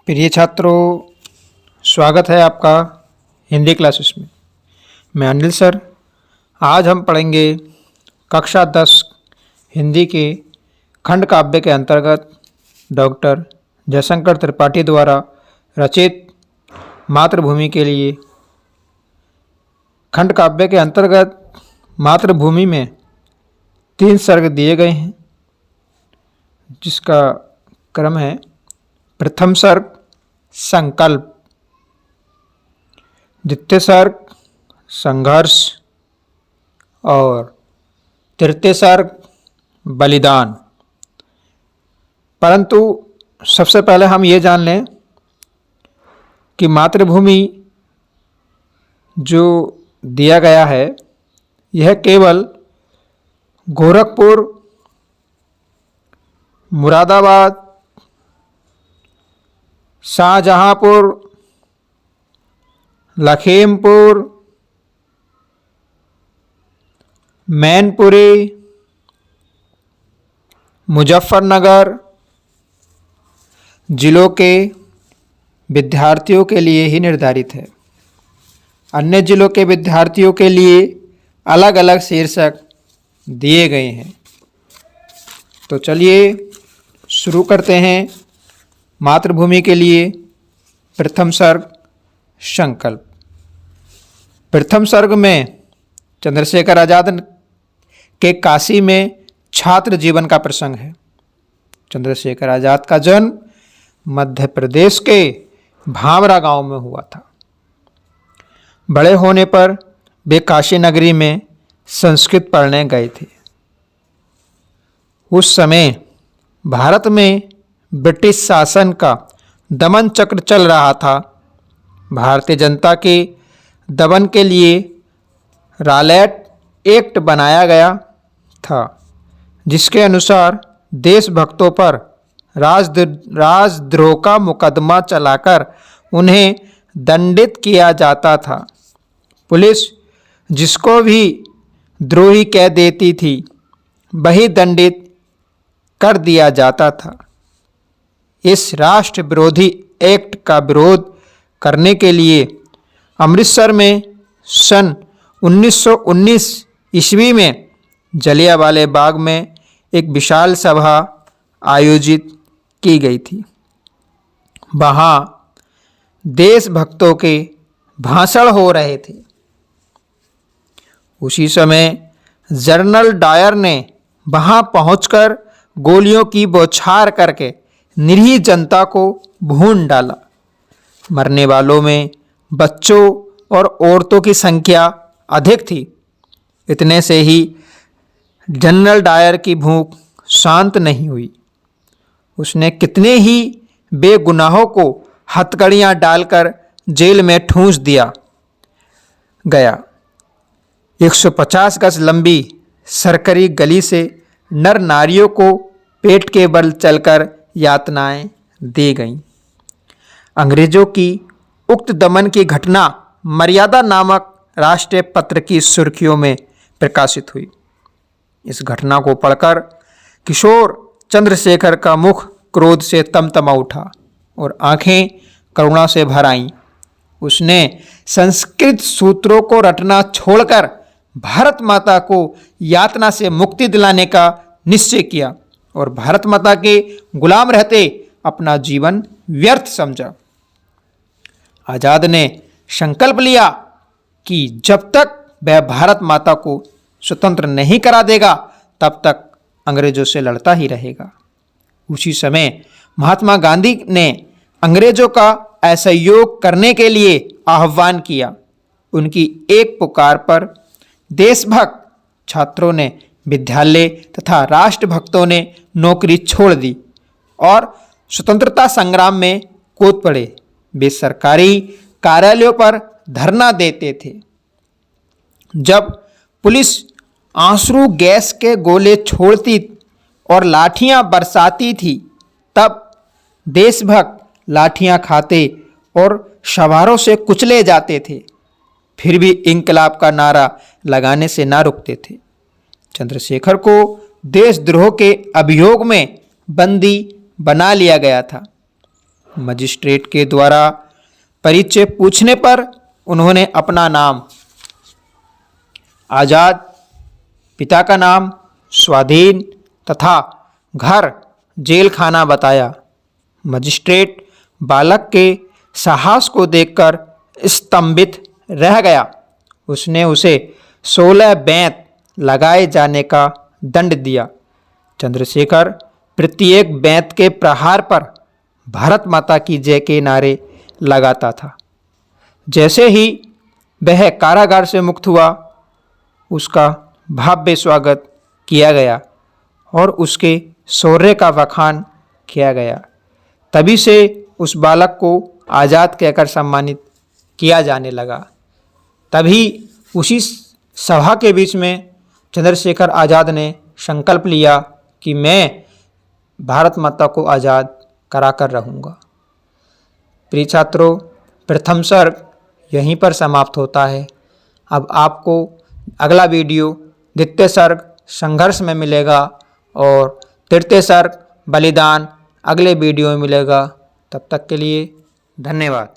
प्रिय छात्रों, स्वागत है आपका हिंदी क्लासेस में। मैं अनिल सर। आज हम पढ़ेंगे कक्षा 10 हिंदी के खंड काव्य के अंतर्गत डॉक्टर जयशंकर त्रिपाठी द्वारा रचित मातृभूमि के लिए। खंड काव्य के अंतर्गत मातृभूमि में 3 सर्ग दिए गए हैं, जिसका क्रम है: प्रथम सर्ग संकल्प, द्वितीय सर्ग संघर्ष और तृतीय सर्ग बलिदान। परंतु सबसे पहले हम ये जान लें कि मातृभूमि जो दिया गया है यह केवल गोरखपुर, मुरादाबाद, शाहजहांपुर, लखीमपुर, मैनपुरी, मुजफ्फरनगर जिलों के विद्यार्थियों के लिए ही निर्धारित है। अन्य जिलों के विद्यार्थियों के लिए अलग अलग शीर्षक दिए गए हैं। तो चलिए शुरू करते हैं। मातृभूमि के लिए प्रथम सर्ग संकल्प। प्रथम सर्ग में चंद्रशेखर आज़ाद के काशी में छात्र जीवन का प्रसंग है। चंद्रशेखर आज़ाद का जन्म मध्य प्रदेश के भामरा गांव में हुआ था। बड़े होने पर वे काशी नगरी में संस्कृत पढ़ने गए थे। उस समय भारत में ब्रिटिश शासन का दमन चक्र चल रहा था। भारतीय जनता के दमन के लिए रालेट एक्ट बनाया गया था, जिसके अनुसार देशभक्तों पर राजद्रोह का मुकदमा चलाकर उन्हें दंडित किया जाता था। पुलिस जिसको भी द्रोही कह देती थी वही दंडित कर दिया जाता था। इस राष्ट्र विरोधी एक्ट का विरोध करने के लिए अमृतसर में सन 1919 ईस्वी में जलियांवाला बाग में एक विशाल सभा आयोजित की गई थी। वहाँ देशभक्तों के भाषण हो रहे थे। उसी समय जनरल डायर ने वहाँ पहुंचकर गोलियों की बौछार करके निरीह जनता को भून डाला। मरने वालों में बच्चों और औरतों की संख्या अधिक थी। इतने से ही जनरल डायर की भूख शांत नहीं हुई। उसने कितने ही बेगुनाहों को हथकड़ियाँ डालकर जेल में ठूंस दिया गया। 150 गज लंबी सरकरी गली से नर नारियों को पेट के बल चलकर यातनाएं दी गईं। अंग्रेजों की उक्त दमन की घटना मर्यादा नामक राष्ट्रीय पत्र की सुर्खियों में प्रकाशित हुई। इस घटना को पढ़कर किशोर चंद्रशेखर का मुख क्रोध से तमतमा उठा और आंखें करुणा से भर आईं। उसने संस्कृत सूत्रों को रटना छोड़कर भारत माता को यातना से मुक्ति दिलाने का निश्चय किया और भारत माता के गुलाम रहते अपना जीवन व्यर्थ समझा। आज़ाद ने संकल्प लिया कि जब तक वह भारत माता को स्वतंत्र नहीं करा देगा तब तक अंग्रेजों से लड़ता ही रहेगा। उसी समय महात्मा गांधी ने अंग्रेजों का असहयोग करने के लिए आह्वान किया। उनकी एक पुकार पर देशभक्त छात्रों ने विद्यालय तथा राष्ट्रभक्तों ने नौकरी छोड़ दी और स्वतंत्रता संग्राम में कूद पड़े। वे सरकारी कार्यालयों पर धरना देते थे। जब पुलिस आंसू गैस के गोले छोड़ती और लाठियां बरसाती थी, तब देशभक्त लाठियां खाते और सवारों से कुचले जाते थे। फिर भी इंकलाब का नारा लगाने से ना रुकते थे। चंद्रशेखर को देशद्रोह के अभियोग में बंदी बना लिया गया था। मजिस्ट्रेट के द्वारा परिचय पूछने पर उन्होंने अपना नाम आज़ाद, पिता का नाम स्वाधीन तथा घर जेल खाना बताया। मजिस्ट्रेट बालक के साहस को देखकर स्तंभित रह गया। उसने उसे 16 बेंत लगाए जाने का दंड दिया। चंद्रशेखर प्रत्येक बेंत के प्रहार पर भारत माता की जय के नारे लगाता था। जैसे ही वह कारागार से मुक्त हुआ, उसका भव्य स्वागत किया गया और उसके शौर्य का बखान किया गया। तभी से उस बालक को आज़ाद कहकर सम्मानित किया जाने लगा। तभी उसी सभा के बीच में चंद्रशेखर आज़ाद ने संकल्प लिया कि मैं भारत माता को आज़ाद कराकर रहूँगा। प्रिय छात्रों, प्रथम सर्ग यहीं पर समाप्त होता है। अब आपको अगला वीडियो द्वितीय सर्ग संघर्ष में मिलेगा और तृतीय सर्ग बलिदान अगले वीडियो में मिलेगा। तब तक के लिए धन्यवाद।